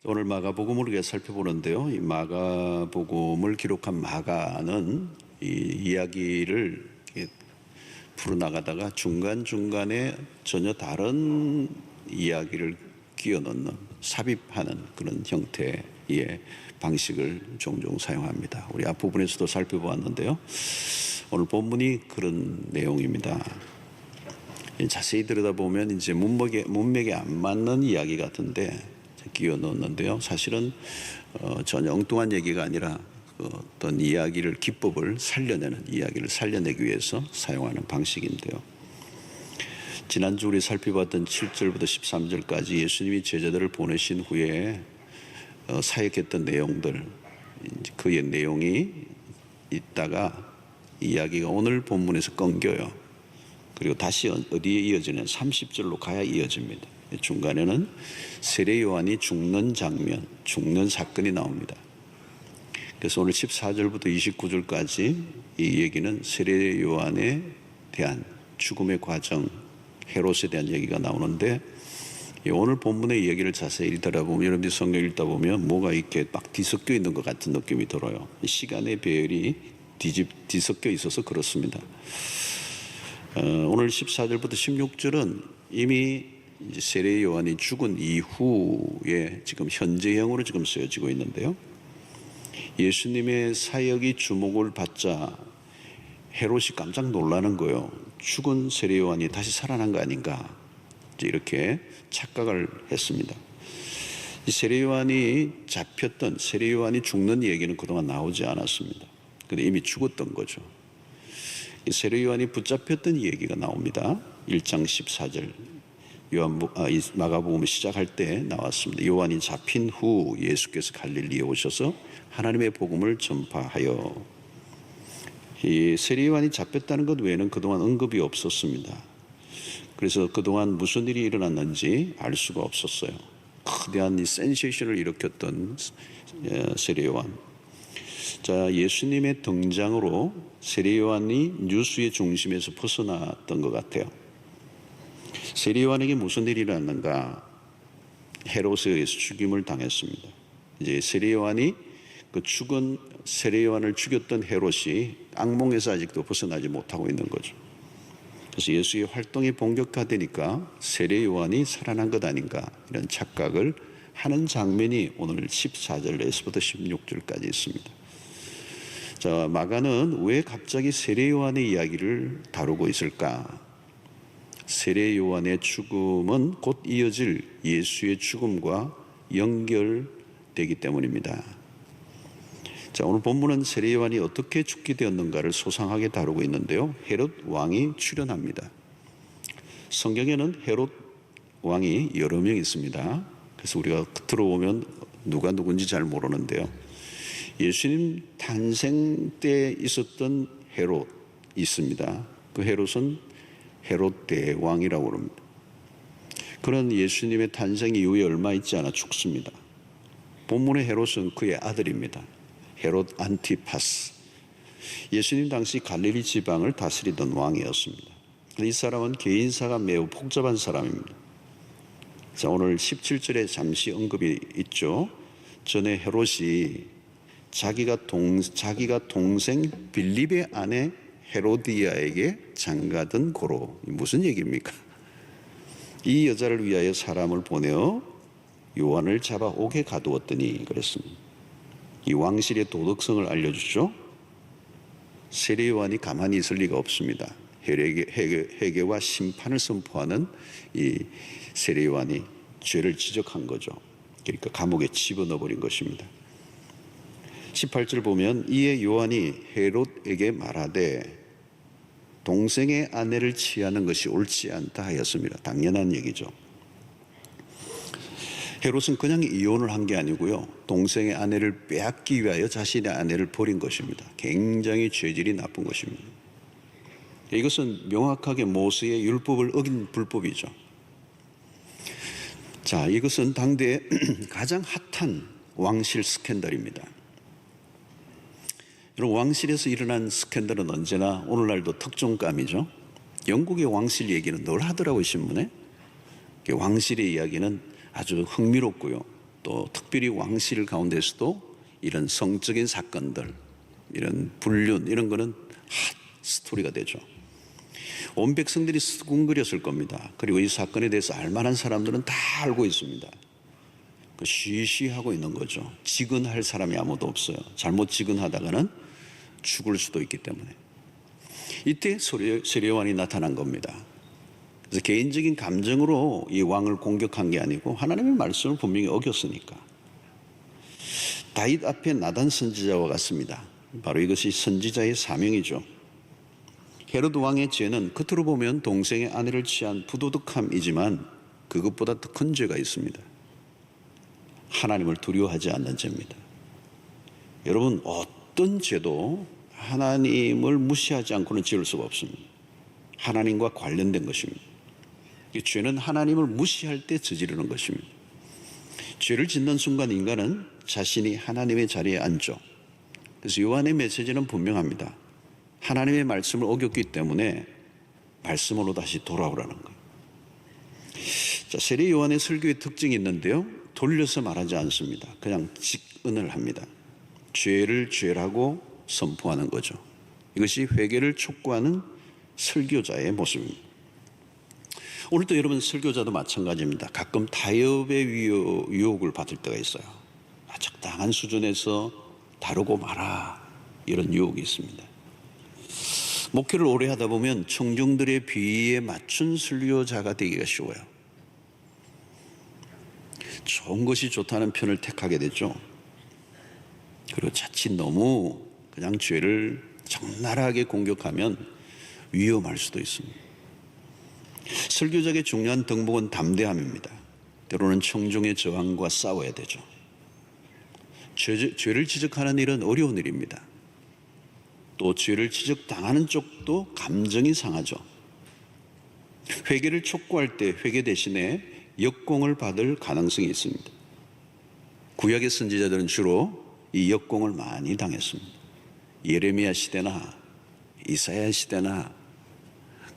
오늘 마가복음을 우리가 살펴보는데요. 이 마가복음을 기록한 마가는 이 이야기를 풀어나가다가 중간중간에 전혀 다른 이야기를 끼워 넣는, 삽입하는 그런 형태의 방식을 종종 사용합니다. 우리 앞부분에서도 살펴보았는데요. 오늘 본문이 그런 내용입니다. 자세히 들여다보면 이제 문맥에 안 맞는 이야기 같은데 끼워 넣었는데요. 사실은 전혀 엉뚱한 얘기가 아니라 어떤 이야기를, 기법을 살려내는, 이야기를 살려내기 위해서 사용하는 방식인데요. 지난주 우리 살펴봤던 7절부터 13절까지 예수님이 제자들을 보내신 후에 사역했던 내용들, 그의 내용이 있다가 이야기가 오늘 본문에서 끊겨요. 그리고 다시 어디에 이어지는 30절로 가야 이어집니다. 중간에는 세례 요한이 죽는 장면, 죽는 사건이 나옵니다. 그래서 오늘 14절부터 29절까지 이 얘기는 세례 요한에 대한 죽음의 과정, 헤롯에 대한 얘기가 나오는데, 오늘 본문의 얘기를 자세히 읽다보면, 여러분들이 성경 읽다 보면 뭐가 이렇게 막 뒤섞여 있는 것 같은 느낌이 들어요. 시간의 배열이 뒤섞여 있어서 그렇습니다. 오늘 14절부터 16절은 이미 이제 세례 요한이 죽은 이후에 지금 현재형으로 지금 쓰여지고 있는데요. 예수님의 사역이 주목을 받자 헤롯이 깜짝 놀라는 거예요. 죽은 세례 요한이 다시 살아난 거 아닌가, 이렇게 착각을 했습니다. 이 세례 요한이 잡혔던, 세례 요한이 죽는 얘기는 그동안 나오지 않았습니다. 근데 이미 죽었던 거죠. 이 세례 요한이 붙잡혔던 얘기가 나옵니다. 1장 14절. 마가복음 시작할 때 나왔습니다. 요한이 잡힌 후 예수께서 갈릴리에 오셔서 하나님의 복음을 전파하여. 이 세례 요한이 잡혔다는 것 외에는 그동안 언급이 없었습니다. 그래서 그동안 무슨 일이 일어났는지 알 수가 없었어요. 거대한 이 센세이션을 일으켰던 세례 요한. 자, 예수님의 등장으로 세례 요한이 뉴스의 중심에서 벗어났던 것 같아요. 세례 요한에게 무슨 일이 일어났는가? 헤롯에 의해서 죽임을 당했습니다. 이제 세례 요한이 그 죽은 세례 요한을 죽였던 헤롯이 악몽에서 아직도 벗어나지 못하고 있는 거죠. 그래서 예수의 활동이 본격화되니까 세례 요한이 살아난 것 아닌가, 이런 착각을 하는 장면이 오늘 14절에서부터 16절까지 있습니다. 자, 마가는 왜 갑자기 세례 요한의 이야기를 다루고 있을까? 세례 요한의 죽음은 곧 이어질 예수의 죽음과 연결되기 때문입니다. 자, 오늘 본문은 세례 요한이 어떻게 죽게 되었는가를 소상하게 다루고 있는데요. 헤롯 왕이 출연합니다. 성경에는 헤롯 왕이 여러 명 있습니다. 그래서 우리가 들어보면 누가 누군지 잘 모르는데요. 예수님 탄생 때 있었던 헤롯 있습니다. 그 헤롯은 헤롯 대왕이라고 합니다. 그런 예수님의 탄생 이후에 얼마 있지 않아 죽습니다. 본문의 헤롯은 그의 아들입니다. 헤롯 안티파스. 예수님 당시 갈릴리 지방을 다스리던 왕이었습니다. 이 사람은 개인사가 매우 복잡한 사람입니다. 자, 오늘 17절에 잠시 언급이 있죠. 전에 헤롯이 자기가 동생 빌립의 아내 헤로디아에게 장가든 고로. 무슨 얘기입니까? 이 여자를 위하여 사람을 보내어 요한을 잡아 옥에 가두었더니 그랬습니다. 이 왕실의 도덕성을 알려주죠. 세례 요한이 가만히 있을 리가 없습니다. 회개와 심판을 선포하는 이 세례 요한이 죄를 지적한 거죠. 그러니까 감옥에 집어넣어버린 것입니다. 18절 보면 이에 요한이 헤롯에게 말하되 동생의 아내를 취하는 것이 옳지 않다 하였습니다. 당연한 얘기죠. 헤롯은 그냥 이혼을 한 게 아니고요, 동생의 아내를 빼앗기 위하여 자신의 아내를 버린 것입니다. 굉장히 죄질이 나쁜 것입니다. 이것은 명확하게 모세의 율법을 어긴 불법이죠. 자, 이것은 당대의 가장 핫한 왕실 스캔들입니다. 여러분, 왕실에서 일어난 스캔들은 언제나 오늘날도 특종감이죠. 영국의 왕실 얘기는 늘 하더라고요, 신문에. 왕실의 이야기는 아주 흥미롭고요. 또 특별히 왕실 가운데서도 이런 성적인 사건들, 이런 불륜 이런 거는 핫 스토리가 되죠. 온 백성들이 수군거렸을 겁니다. 그리고 이 사건에 대해서 알만한 사람들은 다 알고 있습니다. 쉬쉬하고 있는 거죠. 직언할 사람이 아무도 없어요. 잘못 직언하다가는 죽을 수도 있기 때문에. 이때 세례요한이 나타난 겁니다. 그래서 개인적인 감정으로 이 왕을 공격한 게 아니고 하나님의 말씀을 분명히 어겼으니까. 다윗 앞에 나단 선지자와 같습니다. 바로 이것이 선지자의 사명이죠. 헤로드 왕의 죄는 겉으로 보면 동생의 아내를 취한 부도덕함이지만 그것보다 더 큰 죄가 있습니다. 하나님을 두려워하지 않는 죄입니다. 여러분, 어떤 죄도 하나님을 무시하지 않고는 지을 수가 없습니다. 하나님과 관련된 것입니다. 이 죄는 하나님을 무시할 때 저지르는 것입니다. 죄를 짓는 순간 인간은 자신이 하나님의 자리에 앉죠. 그래서 요한의 메시지는 분명합니다. 하나님의 말씀을 어겼기 때문에 말씀으로 다시 돌아오라는 거예요. 자, 세례 요한의 설교의 특징이 있는데요. 돌려서 말하지 않습니다. 그냥 직언을 합니다. 죄를 죄라고 선포하는 거죠. 이것이 회개를 촉구하는 설교자의 모습입니다. 오늘도 여러분 설교자도 마찬가지입니다. 가끔 타협의 유혹을 받을 때가 있어요. 적당한 수준에서 다루고 마라, 이런 유혹이 있습니다. 목회를 오래 하다 보면 청중들의 비위에 맞춘 설교자가 되기가 쉬워요. 좋은 것이 좋다는 편을 택하게 되죠. 그리고 자칫 너무 그냥 죄를 적나라하게 공격하면 위험할 수도 있습니다. 설교자의 중요한 덕목은 담대함입니다. 때로는 청중의 저항과 싸워야 되죠. 죄를 지적하는 일은 어려운 일입니다. 또 죄를 지적당하는 쪽도 감정이 상하죠. 회개를 촉구할 때 회개 대신에 역공을 받을 가능성이 있습니다. 구약의 선지자들은 주로 이 역공을 많이 당했습니다. 예레미야 시대나 이사야 시대나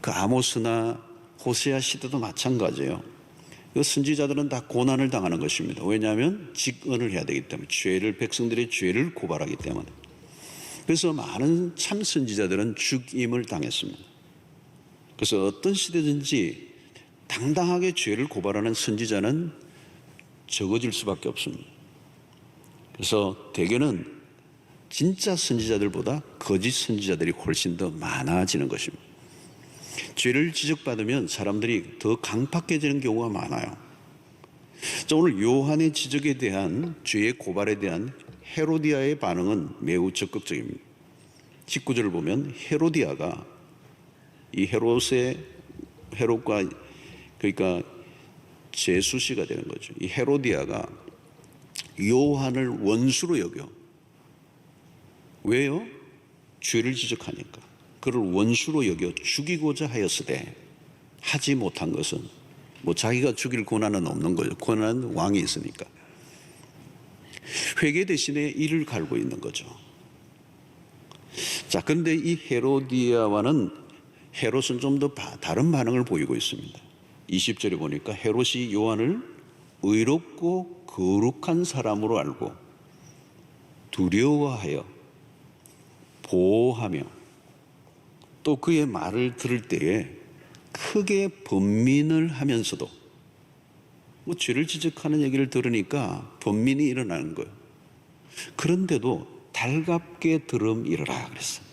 그 아모스나 호세아 시대도 마찬가지예요. 그 선지자들은 다 고난을 당하는 것입니다. 왜냐하면 직언을 해야 되기 때문에, 백성들의 죄를 고발하기 때문에. 그래서 많은 참 선지자들은 죽임을 당했습니다. 그래서 어떤 시대든지 당당하게 죄를 고발하는 선지자는 적어질 수밖에 없습니다. 그래서 대개는 진짜 선지자들보다 거짓 선지자들이 훨씬 더 많아지는 것입니다. 죄를 지적받으면 사람들이 더 강팍해지는 경우가 많아요. 자, 오늘 요한의 지적에 대한, 죄의 고발에 대한 헤로디아의 반응은 매우 적극적입니다. 19절을 보면 헤로디아가 이 헤롯과 그러니까 제수씨가 되는 거죠. 이 헤로디아가 요한을 원수로 여겨. 왜요? 죄를 지적하니까. 그를 원수로 여겨 죽이고자 하였으되 하지 못한 것은, 뭐 자기가 죽일 권한은 없는 거죠. 권한은 왕이 있으니까. 회개 대신에 이를 갈고 있는 거죠. 자, 그런데 이 헤로디아와는 헤롯은 좀 더 다른 반응을 보이고 있습니다. 20절에 보니까 헤롯이 요한을 의롭고 거룩한 사람으로 알고 두려워하여 보호하며 또 그의 말을 들을 때에 크게 번민을 하면서도, 뭐 죄를 지적하는 얘기를 들으니까 번민이 일어나는 거예요. 그런데도 달갑게 들음이러라 그랬어요.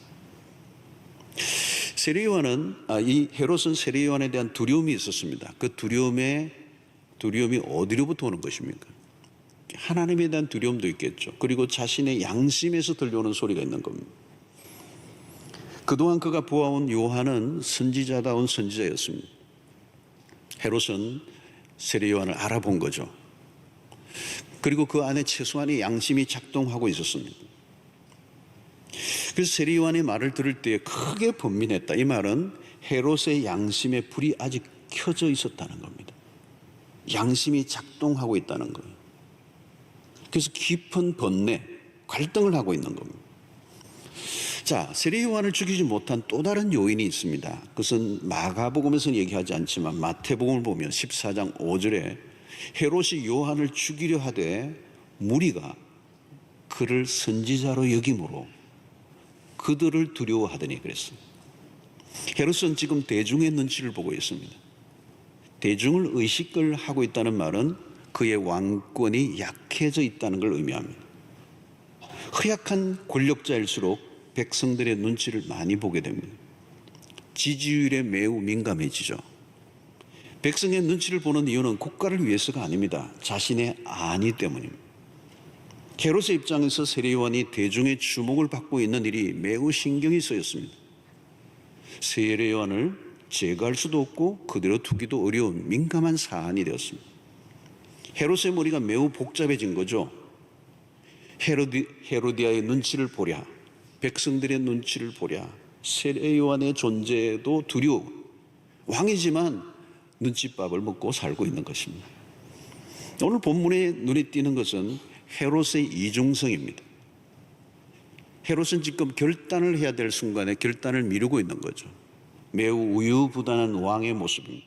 이 헤롯은 세례 요한에 대한 두려움이 있었습니다. 그 두려움이 어디로부터 오는 것입니까? 하나님에 대한 두려움도 있겠죠. 그리고 자신의 양심에서 들려오는 소리가 있는 겁니다. 그동안 그가 보아온 요한은 선지자다운 선지자였습니다. 헤롯은 세례 요한을 알아본 거죠. 그리고 그 안에 최소한의 양심이 작동하고 있었습니다. 그래서 세례 요한의 말을 들을 때 크게 번민했다. 이 말은 헤롯의 양심에 불이 아직 켜져 있었다는 겁니다. 양심이 작동하고 있다는 거예요. 그래서 깊은 번뇌, 갈등을 하고 있는 겁니다. 자, 세례 요한을 죽이지 못한 또 다른 요인이 있습니다. 그것은 마가복음에서는 얘기하지 않지만 마태복음을 보면 14장 5절에 헤롯이 요한을 죽이려 하되 무리가 그를 선지자로 여김으로 그들을 두려워하더니 그랬습니다. 헤롯은 지금 대중의 눈치를 보고 있습니다. 대중을 의식을 하고 있다는 말은 그의 왕권이 약해져 있다는 걸 의미합니다. 허약한 권력자일수록 백성들의 눈치를 많이 보게 됩니다. 지지율에 매우 민감해지죠. 백성의 눈치를 보는 이유는 국가를 위해서가 아닙니다. 자신의 안위 때문입니다. 헤롯의 입장에서 세례요한이 대중의 주목을 받고 있는 일이 매우 신경이 쓰였습니다. 세례요한을 제거할 수도 없고 그대로 두기도 어려운 민감한 사안이 되었습니다. 헤롯의 머리가 매우 복잡해진 거죠. 헤로디아의 눈치를 보랴, 백성들의 눈치를 보랴, 세례요한의 존재도 두려워. 왕이지만 눈칫밥을 먹고 살고 있는 것입니다. 오늘 본문에 눈에 띄는 것은 헤롯의 이중성입니다. 헤롯은 지금 결단을 해야 될 순간에 결단을 미루고 있는 거죠. 매우 우유부단한 왕의 모습입니다.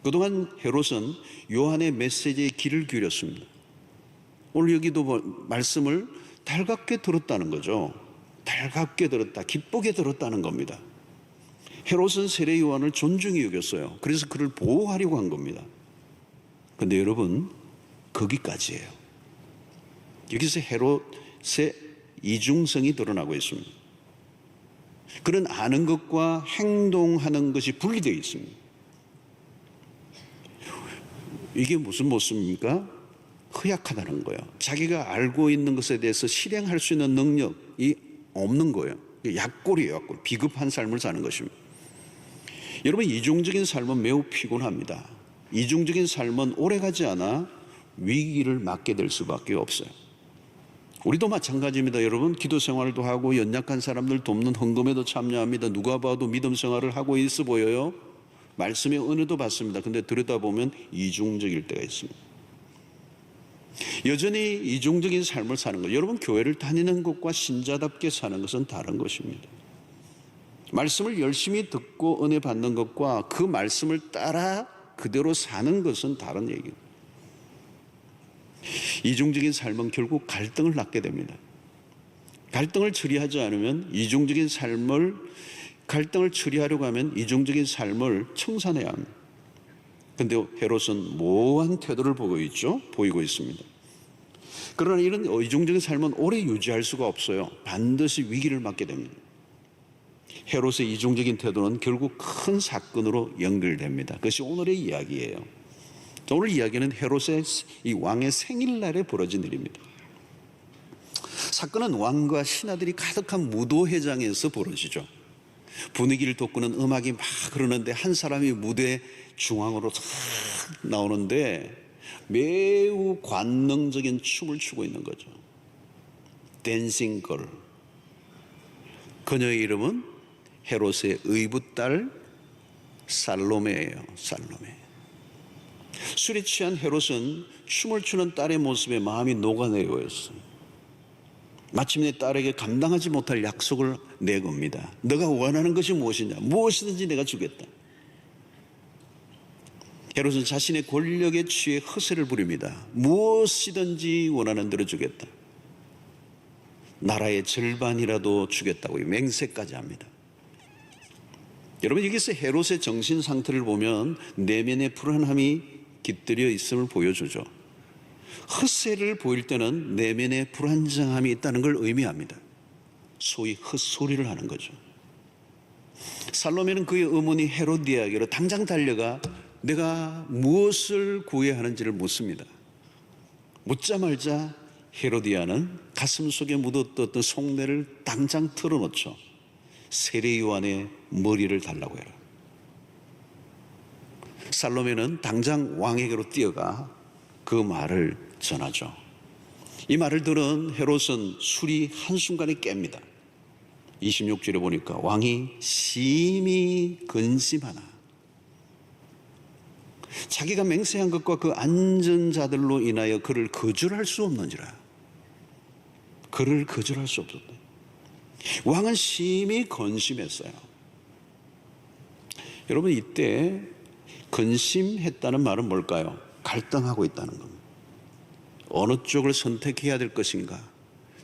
그동안 헤롯은 요한의 메시지에 귀를 기울였습니다. 오늘 여기도 말씀을 달갑게 들었다는 거죠. 달갑게 들었다, 기쁘게 들었다는 겁니다. 헤롯은 세례 요한을 존중히 여겼어요. 그래서 그를 보호하려고 한 겁니다. 그런데 여러분, 거기까지예요. 여기서 헤롯의 이중성이 드러나고 있습니다. 그는 아는 것과 행동하는 것이 분리되어 있습니다. 이게 무슨 모습입니까? 허약하다는 거예요. 자기가 알고 있는 것에 대해서 실행할 수 있는 능력이 없는 거예요. 약골이에요, 약골. 비급한 삶을 사는 것입니다. 여러분, 이중적인 삶은 매우 피곤합니다. 이중적인 삶은 오래가지 않아 위기를 맞게 될 수밖에 없어요. 우리도 마찬가지입니다. 여러분, 기도 생활도 하고 연약한 사람들 돕는 헌금에도 참여합니다. 누가 봐도 믿음 생활을 하고 있어 보여요. 말씀의 은혜도 받습니다. 근데 들여다보면 이중적일 때가 있습니다. 여전히 이중적인 삶을 사는 것, 여러분, 교회를 다니는 것과 신자답게 사는 것은 다른 것입니다. 말씀을 열심히 듣고 은혜 받는 것과 그 말씀을 따라 그대로 사는 것은 다른 얘기입니다. 이중적인 삶은 결국 갈등을 낳게 됩니다. 갈등을 처리하지 않으면 갈등을 처리하려고 하면 이중적인 삶을 청산해야 합니다. 그런데 헤롯은 모호한 태도를 보이고 있습니다. 그러나 이런 이중적인 삶은 오래 유지할 수가 없어요. 반드시 위기를 맞게 됩니다. 헤롯의 이중적인 태도는 결국 큰 사건으로 연결됩니다. 그것이 오늘의 이야기예요. 오늘 이야기는 헤롯의 이 왕의 생일날에 벌어진 일입니다. 사건은 왕과 신하들이 가득한 무도회장에서 벌어지죠. 분위기를 돋구는 음악이 막 흐르는데 한 사람이 무대 중앙으로 쫙 나오는데 매우 관능적인 춤을 추고 있는 거죠. 댄싱 걸. 그녀의 이름은 헤롯의 의붓딸 살로메예요. 살로메. 술에 취한 헤롯은 춤을 추는 딸의 모습에 마음이 녹아내려왔어요. 마침내 딸에게 감당하지 못할 약속을 내겁니다. 너가 원하는 것이 무엇이냐? 무엇이든지 내가 주겠다. 헤롯은 자신의 권력에 취해 허세를 부립니다. 무엇이든지 원하는 대로 주겠다. 나라의 절반이라도 주겠다고 맹세까지 합니다. 여러분, 여기서 헤롯의 정신 상태를 보면 내면의 불안함이 깃들여 있음을 보여주죠. 헛세를 보일 때는 내면의 불안정함이 있다는 걸 의미합니다. 소위 헛소리를 하는 거죠. 살로메는 그의 어머니 헤로디아에게로 당장 달려가 내가 무엇을 구해야 하는지를 묻습니다. 묻자마자 헤로디아는 가슴 속에 묻어뒀던 속내를 당장 털어놓죠. 세례 요한의 머리를 달라고 해라. 살로메는 당장 왕에게로 뛰어가 그 말을 전하죠. 이 말을 들은 헤롯은 술이 한순간에 깹니다. 26절에 보니까 왕이 심히 근심하나 자기가 맹세한 것과 그 안전자들로 인하여 그를 거절할 수 없는지라. 그를 거절할 수 없었다. 왕은 심히 근심했어요. 여러분, 이때 근심했다는 말은 뭘까요? 갈등하고 있다는 겁니다. 어느 쪽을 선택해야 될 것인가?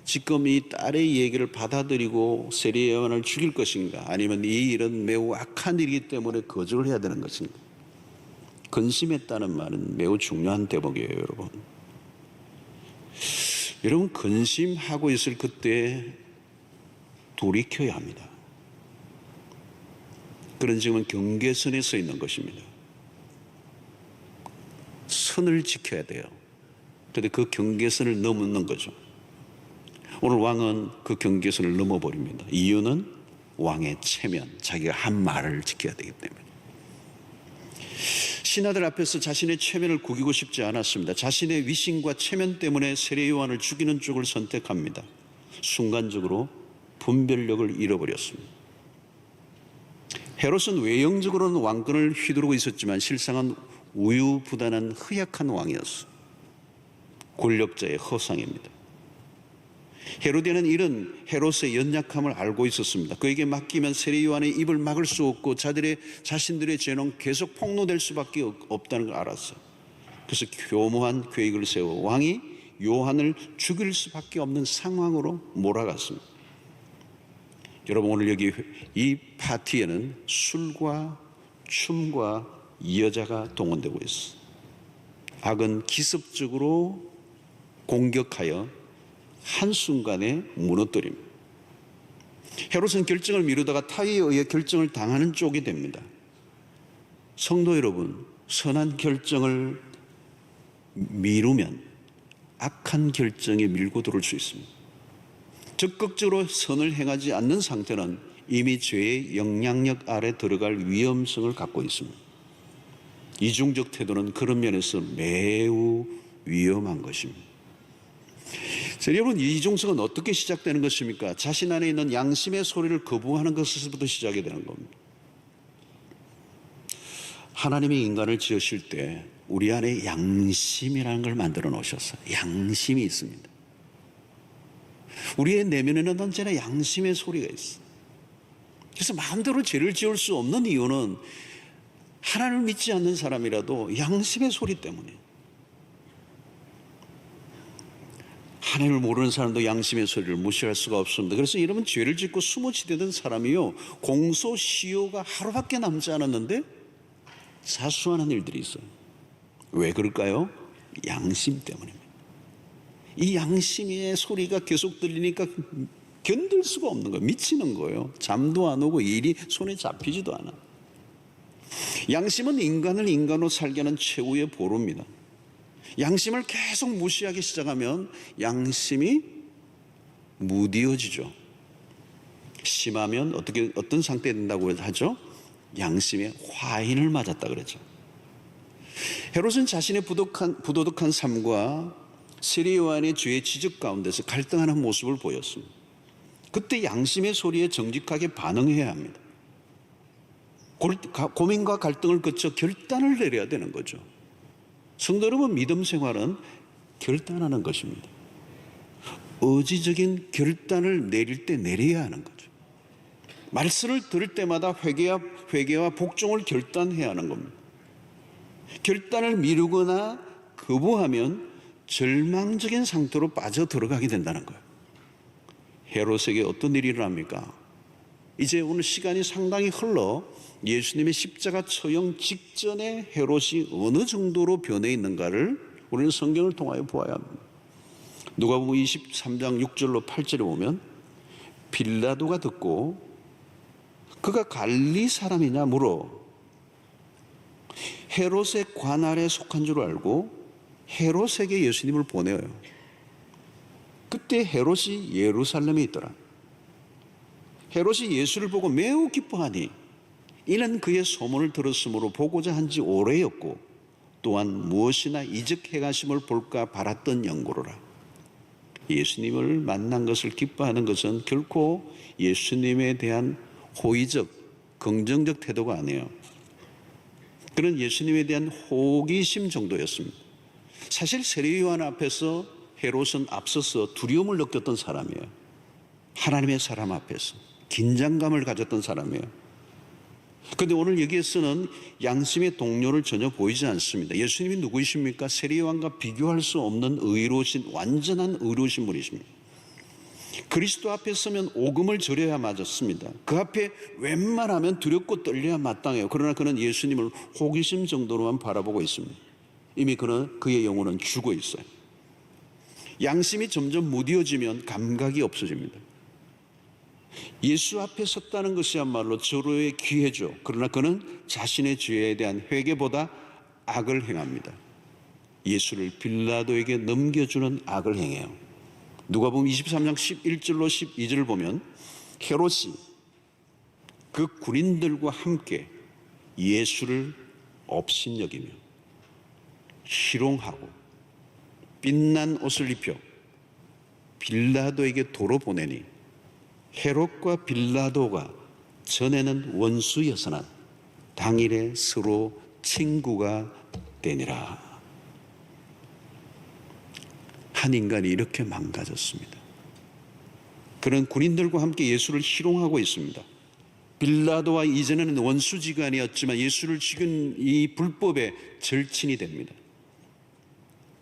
지금 이 딸의 얘기를 받아들이고 세리 요한을 죽일 것인가? 아니면 이 일은 매우 악한 일이기 때문에 거절을 해야 되는 것인가? 근심했다는 말은 매우 중요한 대목이에요, 여러분. 여러분, 근심하고 있을 그때 돌이켜야 합니다. 그런 지금은 경계선에 서 있는 것입니다. 선을 지켜야 돼요. 그런데 그 경계선을 넘는 거죠. 오늘 왕은 그 경계선을 넘어버립니다. 이유는 왕의 체면, 자기가 한 말을 지켜야 되기 때문에. 신하들 앞에서 자신의 체면을 구기고 싶지 않았습니다. 자신의 위신과 체면 때문에 세례 요한을 죽이는 쪽을 선택합니다. 순간적으로 분별력을 잃어버렸습니다. 헤롯은 외형적으로는 왕권을 휘두르고 있었지만 실상은 우유부단한 허약한 왕이었습니다. 권력자의 허상입니다. 헤로데는 이런 헤롯의 연약함을 알고 있었습니다. 그에게 맡기면 세례 요한의 입을 막을 수 없고 자신들의 죄는 계속 폭로될 수밖에 없다는 걸 알았어요. 그래서 교묘한 계획을 세워 왕이 요한을 죽일 수밖에 없는 상황으로 몰아갔습니다. 여러분, 오늘 여기 이 파티에는 술과 춤과 여자가 동원되고 있어요. 악은 기습적으로 공격하여 한순간에 무너뜨립니다. 헤롯은 결정을 미루다가 타의에 의해 결정을 당하는 쪽이 됩니다. 성도 여러분, 선한 결정을 미루면 악한 결정에 밀고 들어올 수 있습니다. 적극적으로 선을 행하지 않는 상태는 이미 죄의 영향력 아래 들어갈 위험성을 갖고 있습니다. 이중적 태도는 그런 면에서 매우 위험한 것입니다. 자, 여러분, 이중성은 어떻게 시작되는 것입니까? 자신 안에 있는 양심의 소리를 거부하는 것에서부터 시작이 되는 겁니다. 하나님이 인간을 지으실 때 우리 안에 양심이라는 걸 만들어 놓으셨어요. 양심이 있습니다. 우리의 내면에는 언제나 양심의 소리가 있어요. 그래서 마음대로 죄를 지을 수 없는 이유는 하나님을 믿지 않는 사람이라도 양심의 소리 때문에. 하나님을 모르는 사람도 양심의 소리를 무시할 수가 없습니다. 그래서 여러분, 죄를 짓고 숨어지대던 사람이요, 공소시효가 하루밖에 남지 않았는데 자수하는 일들이 있어요. 왜 그럴까요? 양심 때문입니다. 이 양심의 소리가 계속 들리니까 견딜 수가 없는 거예요. 미치는 거예요. 잠도 안 오고 일이 손에 잡히지도 않아. 양심은 인간을 인간으로 살게 하는 최후의 보루입니다. 양심을 계속 무시하기 시작하면 양심이 무디어지죠. 심하면 어떤 상태에 된다고 하죠? 양심의 화인을 맞았다 그랬죠. 헤롯은 자신의 부도덕한 삶과 세례 요한의 죄의 지적 가운데서 갈등하는 모습을 보였습니다. 그때 양심의 소리에 정직하게 반응해야 합니다. 고민과 갈등을 거쳐 결단을 내려야 되는 거죠. 성도 여러분, 믿음 생활은 결단하는 것입니다. 의지적인 결단을 내릴 때 내려야 하는 거죠. 말씀을 들을 때마다 회개와 복종을 결단해야 하는 겁니다. 결단을 미루거나 거부하면 절망적인 상태로 빠져 들어가게 된다는 거예요. 헤롯에게 어떤 일이 일어납니까? 이제 오늘 시간이 상당히 흘러 예수님의 십자가 처형 직전에 헤롯이 어느 정도로 변해 있는가를 우리는 성경을 통하여 보아야 합니다. 누가복음 23장 6절로 8절에 보면 빌라도가 듣고 그가 갈릴리 사람이냐 물어 헤롯의 관할에 속한 줄 알고 헤롯에게 예수님을 보내요. 그때 헤롯이 예루살렘에 있더라. 헤롯이 예수를 보고 매우 기뻐하니 이는 그의 소문을 들었으므로 보고자 한 지 오래였고 또한 무엇이나 이적해 가심을 볼까 바랐던 연고로라. 예수님을 만난 것을 기뻐하는 것은 결코 예수님에 대한 호의적, 긍정적 태도가 아니에요. 그런 예수님에 대한 호기심 정도였습니다. 사실 세례 요한 앞에서 헤롯은 앞서서 두려움을 느꼈던 사람이에요. 하나님의 사람 앞에서 긴장감을 가졌던 사람이에요. 그런데 오늘 여기에서는 양심의 동료를 전혀 보이지 않습니다. 예수님이 누구이십니까? 세리요한과 비교할 수 없는 의로우신, 완전한 의로우신 분이십니다. 그리스도 앞에 서면 오금을 절여야 맞았습니다. 그 앞에 웬만하면 두렵고 떨려야 마땅해요. 그러나 그는 예수님을 호기심 정도로만 바라보고 있습니다. 이미 그의 영혼은 죽어 있어요. 양심이 점점 무뎌지면 감각이 없어집니다. 예수 앞에 섰다는 것이야말로 절호의 기회죠. 그러나 그는 자신의 죄에 대한 회개보다 악을 행합니다. 예수를 빌라도에게 넘겨주는 악을 행해요. 누가복음 23장 11절로 12절을 보면 헤롯이 그 군인들과 함께 예수를 업신여기며 희롱하고 빛난 옷을 입혀 빌라도에게 도로 보내니 헤롯과 빌라도가 전에는 원수였으나 당일에 서로 친구가 되니라. 한 인간이 이렇게 망가졌습니다. 그는 군인들과 함께 예수를 희롱하고 있습니다. 빌라도와 이전에는 원수지간이었지만 예수를 죽인 이 불법의 절친이 됩니다.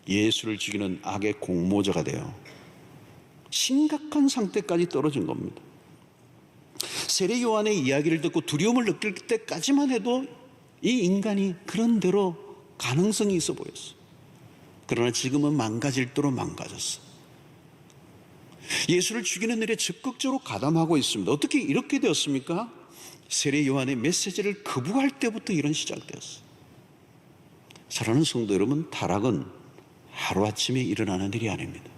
예수를 죽이는 악의 공모자가 되어 심각한 상태까지 떨어진 겁니다. 세례 요한의 이야기를 듣고 두려움을 느낄 때까지만 해도 이 인간이 그런 대로 가능성이 있어 보였어. 그러나 지금은 망가질 대로 망가졌어. 예수를 죽이는 일에 적극적으로 가담하고 있습니다. 어떻게 이렇게 되었습니까? 세례 요한의 메시지를 거부할 때부터 이런 시작되었어. 사랑하는 성도 여러분, 타락은 하루아침에 일어나는 일이 아닙니다.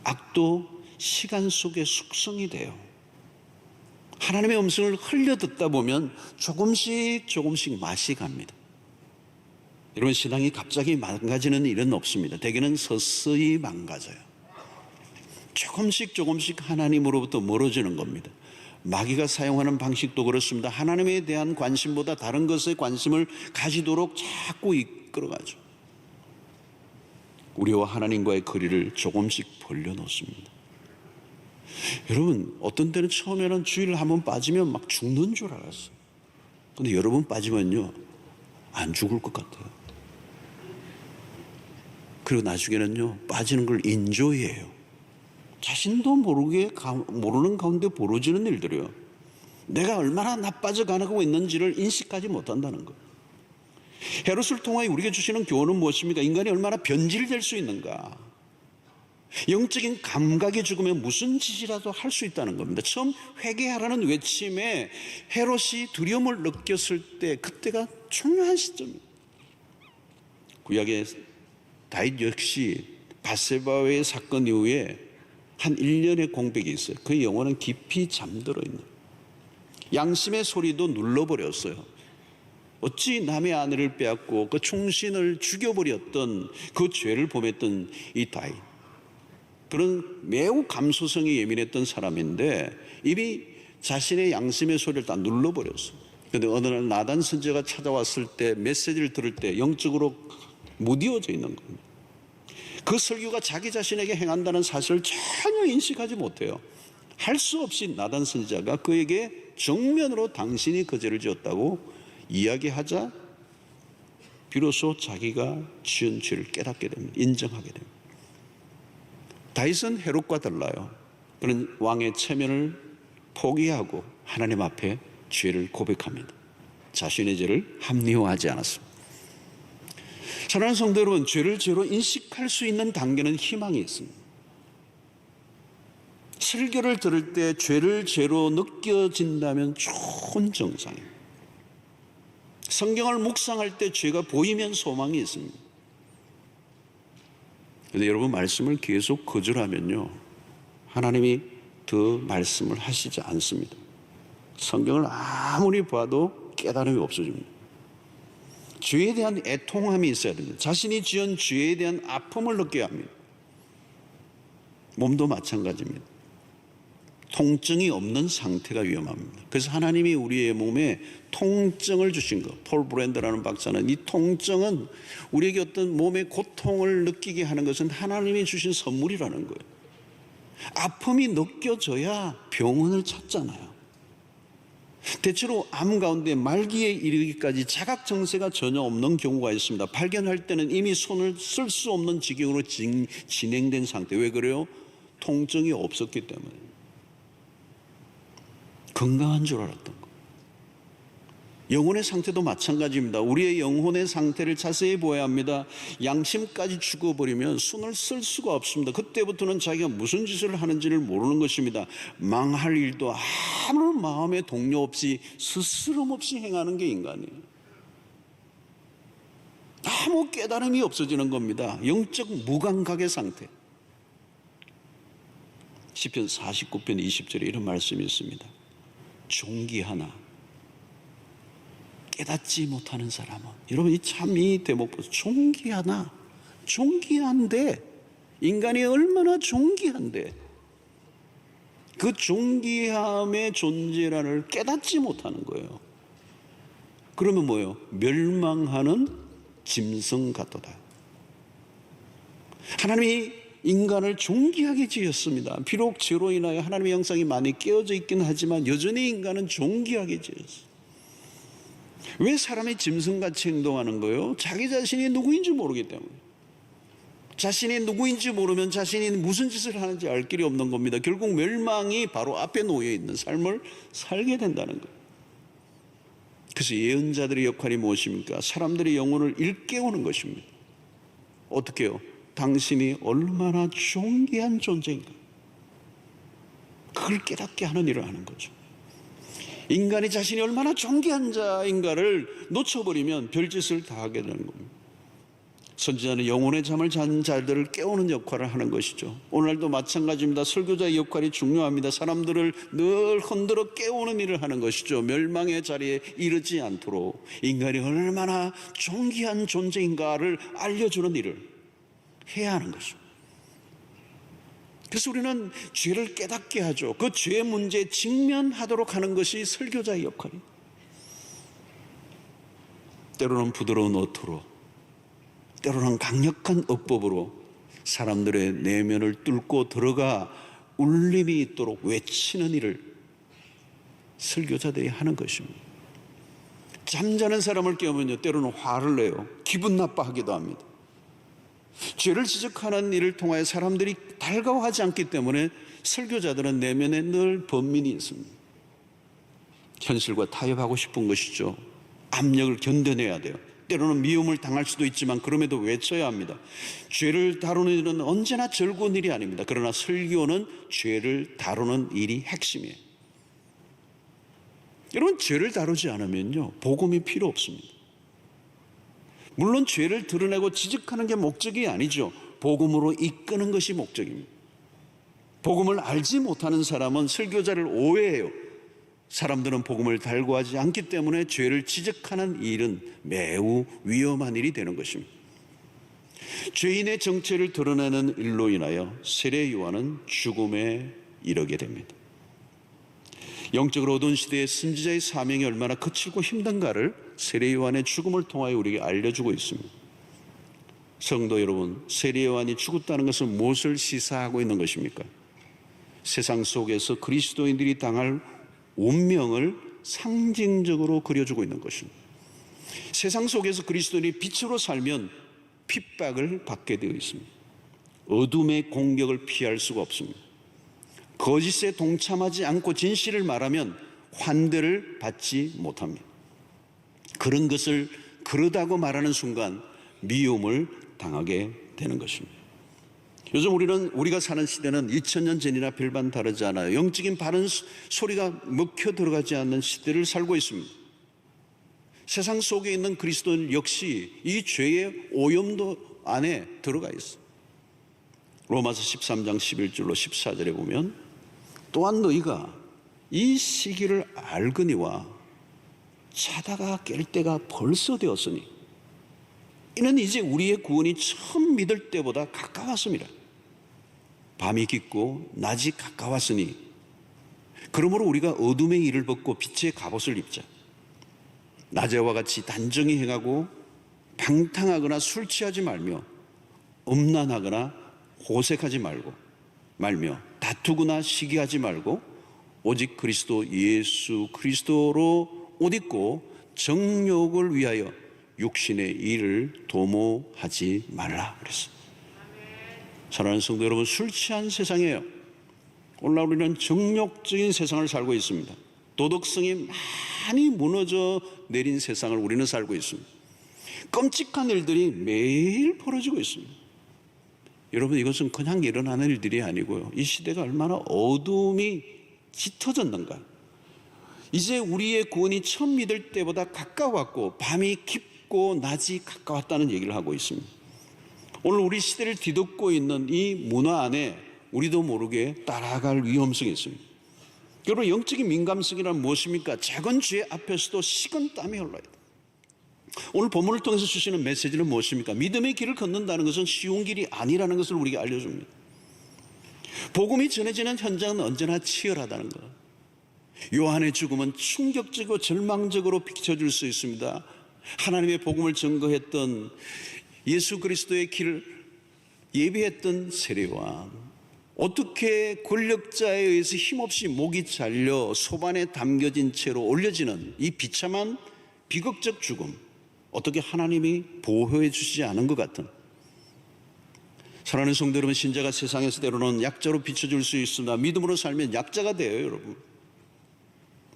악도 시간 속에 숙성이 돼요. 하나님의 음성을 흘려 듣다 보면 조금씩 맛이 갑니다. 여러분, 신앙이 갑자기 망가지는 일은 없습니다. 대개는 서서히 망가져요. 조금씩 하나님으로부터 멀어지는 겁니다. 마귀가 사용하는 방식도 그렇습니다. 하나님에 대한 관심보다 다른 것에 관심을 가지도록 자꾸 이끌어가죠. 우리와 하나님과의 거리를 조금씩 벌려놓습니다. 여러분, 어떤 때는 처음에는 주일을 한번 빠지면 막 죽는 줄 알았어요. 근데 여러분 빠지면요, 안 죽을 것 같아요. 그리고 나중에는요, 빠지는 걸 인조해요. 자신도 모르는 가운데 벌어지는 일들이요. 내가 얼마나 나빠져 가고 있는지를 인식하지 못한다는 것. 헤롯을 통하여 우리에게 주시는 교훈은 무엇입니까? 인간이 얼마나 변질될 수 있는가. 영적인 감각이 죽으면 무슨 짓이라도 할 수 있다는 겁니다. 처음 회개하라는 외침에 헤롯이 두려움을 느꼈을 때, 그때가 중요한 시점입니다. 구약의 다윗 역시 밧세바의 사건 이후에 한 1년의 공백이 있어요. 그의 영혼은 깊이 잠들어 있는, 양심의 소리도 눌러버렸어요. 어찌 남의 아내를 빼앗고 그 충신을 죽여버렸던 그 죄를 범했던 이 다윗, 그런 매우 감수성이 예민했던 사람인데 이미 자신의 양심의 소리를 다 눌러버렸어요. 그런데 어느 날 나단 선지자가 찾아왔을 때, 메시지를 들을 때 영적으로 무디어져 있는 겁니다. 그 설교가 자기 자신에게 행한다는 사실을 전혀 인식하지 못해요. 할 수 없이 나단 선지자가 그에게 정면으로 당신이 그 죄를 지었다고 이야기하자 비로소 자기가 지은 죄를 깨닫게 됩니다. 인정하게 됩니다. 다윗은 헤롯과 달라요. 그는 왕의 체면을 포기하고 하나님 앞에 죄를 고백합니다. 자신의 죄를 합리화하지 않았습니다. 사랑하는 성도 여러분, 죄를 죄로 인식할 수 있는 단계는 희망이 있습니다. 설교를 들을 때 죄를 죄로 느껴진다면 좋은 정상입니다. 성경을 묵상할 때 죄가 보이면 소망이 있습니다. 그런데 여러분, 말씀을 계속 거절하면요, 하나님이 더 말씀을 하시지 않습니다. 성경을 아무리 봐도 깨달음이 없어집니다. 죄에 대한 애통함이 있어야 됩니다. 자신이 지은 죄에 대한 아픔을 느껴야 합니다. 몸도 마찬가지입니다. 통증이 없는 상태가 위험합니다. 그래서 하나님이 우리의 몸에 통증을 주신 것, 폴 브랜드라는 박사는 이 통증은 우리에게 어떤 몸의 고통을 느끼게 하는 것은 하나님이 주신 선물이라는 거예요. 아픔이 느껴져야 병원을 찾잖아요. 대체로 암 가운데 말기에 이르기까지 자각 증세가 전혀 없는 경우가 있습니다. 발견할 때는 이미 손을 쓸 수 없는 지경으로 진행된 상태. 왜 그래요? 통증이 없었기 때문에. 건강한 줄 알았던 거예요. 영혼의 상태도 마찬가지입니다. 우리의 영혼의 상태를 자세히 보아야 합니다. 양심까지 죽어버리면 손을 쓸 수가 없습니다. 그때부터는 자기가 무슨 짓을 하는지를 모르는 것입니다. 망할 일도 아무런 마음의 동요 없이 스스럼 없이 행하는 게 인간이에요. 아무 깨달음이 없어지는 겁니다. 영적 무감각의 상태. 시편 49편 20절에 이런 말씀이 있습니다. 존귀하나 깨닫지 못하는 사람은, 여러분 이 대목 보세요. 존귀하나, 존귀한데, 인간이 얼마나 존귀한데 그 존귀함의 존재라를 깨닫지 못하는 거예요. 그러면 뭐예요? 멸망하는 짐승 같도다. 하나님이 인간을 존귀하게 지었습니다. 비록 죄로 인하여 하나님의 형상이 많이 깨어져 있긴 하지만 여전히 인간은 존귀하게 지었어요. 왜 사람이 짐승같이 행동하는 거예요? 자기 자신이 누구인지 모르기 때문에. 자신이 누구인지 모르면 자신이 무슨 짓을 하는지 알 길이 없는 겁니다. 결국 멸망이 바로 앞에 놓여 있는 삶을 살게 된다는 거예요. 그래서 예언자들의 역할이 무엇입니까? 사람들의 영혼을 일깨우는 것입니다. 어떻게 해요? 당신이 얼마나 존귀한 존재인가, 그걸 깨닫게 하는 일을 하는 거죠. 인간이 자신이 얼마나 존귀한 자인가를 놓쳐버리면 별짓을 다 하게 되는 겁니다. 선지자는 영혼의 잠을 잔 자들을 깨우는 역할을 하는 것이죠. 오늘날도 마찬가지입니다. 설교자의 역할이 중요합니다. 사람들을 늘 흔들어 깨우는 일을 하는 것이죠. 멸망의 자리에 이르지 않도록 인간이 얼마나 존귀한 존재인가를 알려주는 일을 해야 하는 것이죠. 그래서 우리는 죄를 깨닫게 하죠. 그 죄의 문제에 직면하도록 하는 것이 설교자의 역할이에요. 때로는 부드러운 어투로, 때로는 강력한 어법으로 사람들의 내면을 뚫고 들어가 울림이 있도록 외치는 일을 설교자들이 하는 것입니다. 잠자는 사람을 깨우면요, 때로는 화를 내요. 기분 나빠하기도 합니다. 죄를 지적하는 일을 통하여 사람들이 달가워하지 않기 때문에 설교자들은 내면에 늘 번민이 있습니다. 현실과 타협하고 싶은 것이죠. 압력을 견뎌내야 돼요. 때로는 미움을 당할 수도 있지만 그럼에도 외쳐야 합니다. 죄를 다루는 일은 언제나 즐거운 일이 아닙니다. 그러나 설교는 죄를 다루는 일이 핵심이에요. 여러분, 죄를 다루지 않으면요, 복음이 필요 없습니다. 물론 죄를 드러내고 지적하는 게 목적이 아니죠. 복음으로 이끄는 것이 목적입니다. 복음을 알지 못하는 사람은 설교자를 오해해요. 사람들은 복음을 달구하지 않기 때문에 죄를 지적하는 일은 매우 위험한 일이 되는 것입니다. 죄인의 정체를 드러내는 일로 인하여 세례 요한은 죽음에 이르게 됩니다. 영적으로 어두운 시대의 선지자의 사명이 얼마나 거칠고 힘든가를 세례 요한의 죽음을 통하여 우리에게 알려주고 있습니다. 성도 여러분, 세례 요한이 죽었다는 것은 무엇을 시사하고 있는 것입니까? 세상 속에서 그리스도인들이 당할 운명을 상징적으로 그려주고 있는 것입니다. 세상 속에서 그리스도인이 빛으로 살면 핍박을 받게 되어 있습니다. 어둠의 공격을 피할 수가 없습니다. 거짓에 동참하지 않고 진실을 말하면 환대를 받지 못합니다. 그런 것을 그러다고 말하는 순간 미움을 당하게 되는 것입니다. 요즘 우리가 사는 시대는 2000년 전이나 별반 다르지 않아요. 영적인 바른 소리가 먹혀 들어가지 않는 시대를 살고 있습니다. 세상 속에 있는 그리스도인 역시 이 죄의 오염도 안에 들어가 있어요. 로마서 13장 11절로 14절에 보면, 또한 너희가 이 시기를 알거니와 자다가 깰 때가 벌써 되었으니 이는 이제 우리의 구원이 처음 믿을 때보다 가까웠습니다. 밤이 깊고 낮이 가까웠으니 그러므로 우리가 어둠의 일을 벗고 빛의 갑옷을 입자. 낮에와 같이 단정히 행하고 방탕하거나 술 취하지 말며 음란하거나 호색하지 말며 다투거나 시기하지 말고 오직 그리스도 예수 그리스도로 옷 입고 정욕을 위하여 육신의 일을 도모하지 말라 그랬어요. 사랑하는 성도 여러분, 술 취한 세상이에요. 오늘날 우리는 정욕적인 세상을 살고 있습니다. 도덕성이 많이 무너져 내린 세상을 우리는 살고 있습니다. 끔찍한 일들이 매일 벌어지고 있습니다. 여러분, 이것은 그냥 일어나는 일들이 아니고요, 이 시대가 얼마나 어둠이 짙어졌는가. 이제 우리의 구원이 처음 믿을 때보다 가까웠고 밤이 깊고 낮이 가까웠다는 얘기를 하고 있습니다. 오늘 우리 시대를 뒤덮고 있는 이 문화 안에 우리도 모르게 따라갈 위험성이 있습니다. 여러분, 영적인 민감성이란 무엇입니까? 작은 죄 앞에서도 식은 땀이 흘러야 돼요. 오늘 본문을 통해서 주시는 메시지는 무엇입니까? 믿음의 길을 걷는다는 것은 쉬운 길이 아니라는 것을 우리에게 알려줍니다. 복음이 전해지는 현장은 언제나 치열하다는 것. 요한의 죽음은 충격적이고 절망적으로 비춰줄 수 있습니다. 하나님의 복음을 증거했던 예수 그리스도의 길을 예비했던 세례요한, 어떻게 권력자에 의해서 힘없이 목이 잘려 소반에 담겨진 채로 올려지는 이 비참한 비극적 죽음, 어떻게 하나님이 보호해 주시지 않은 것 같은. 사랑하는 성도 여러분, 신자가 세상에서 때로는 약자로 비춰줄 수 있습니다. 믿음으로 살면 약자가 돼요. 여러분,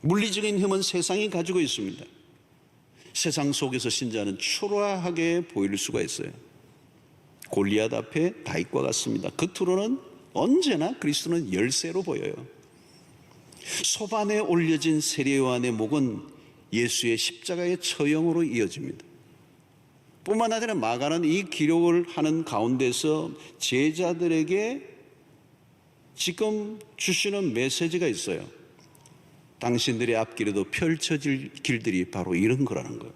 물리적인 힘은 세상이 가지고 있습니다. 세상 속에서 신자는 초라하게 보일 수가 있어요. 골리앗 앞에 다윗과 같습니다. 겉으로는 언제나 그리스도는 열쇠로 보여요. 소반에 올려진 세례요한의 목은 예수의 십자가의 처형으로 이어집니다. 뿐만 아니라 마가는 이 기록을 하는 가운데서 제자들에게 지금 주시는 메시지가 있어요. 당신들의 앞길에도 펼쳐질 길들이 바로 이런 거라는 거예요.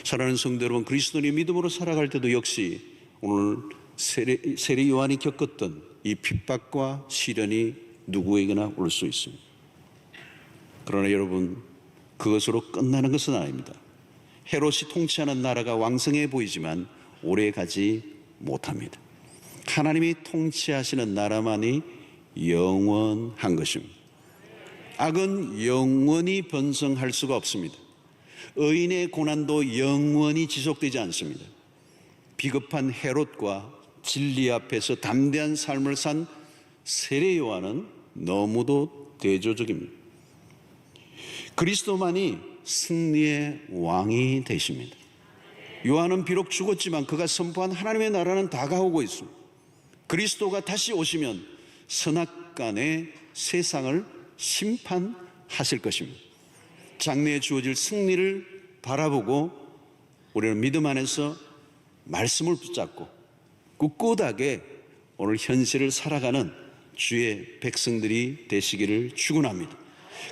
사랑하는 성도 여러분, 그리스도인이 믿음으로 살아갈 때도 역시 오늘 세례 요한이 겪었던 이 핍박과 시련이 누구에게나 올 수 있습니다. 그러나 여러분, 그것으로 끝나는 것은 아닙니다. 헤롯이 통치하는 나라가 왕성해 보이지만 오래 가지 못합니다. 하나님이 통치하시는 나라만이 영원한 것입니다. 악은 영원히 번성할 수가 없습니다. 의인의 고난도 영원히 지속되지 않습니다. 비겁한 헤롯과 진리 앞에서 담대한 삶을 산 세례 요한은 너무도 대조적입니다. 그리스도만이 승리의 왕이 되십니다. 요한은 비록 죽었지만 그가 선포한 하나님의 나라는 다가오고 있습니다. 그리스도가 다시 오시면 선악간의 세상을 심판하실 것입니다. 장래에 주어질 승리를 바라보고 우리는 믿음 안에서 말씀을 붙잡고 꿋꿋하게 오늘 현실을 살아가는 주의 백성들이 되시기를 축원합니다.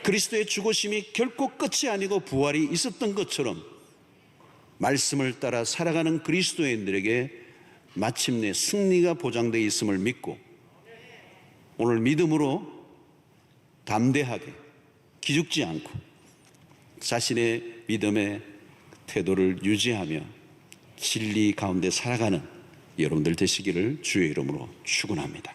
그리스도의 죽으심이 결코 끝이 아니고 부활이 있었던 것처럼 말씀을 따라 살아가는 그리스도인들에게 마침내 승리가 보장되어 있음을 믿고 오늘 믿음으로 담대하게 기죽지 않고 자신의 믿음의 태도를 유지하며 진리 가운데 살아가는 여러분들 되시기를 주의 이름으로 축원합니다.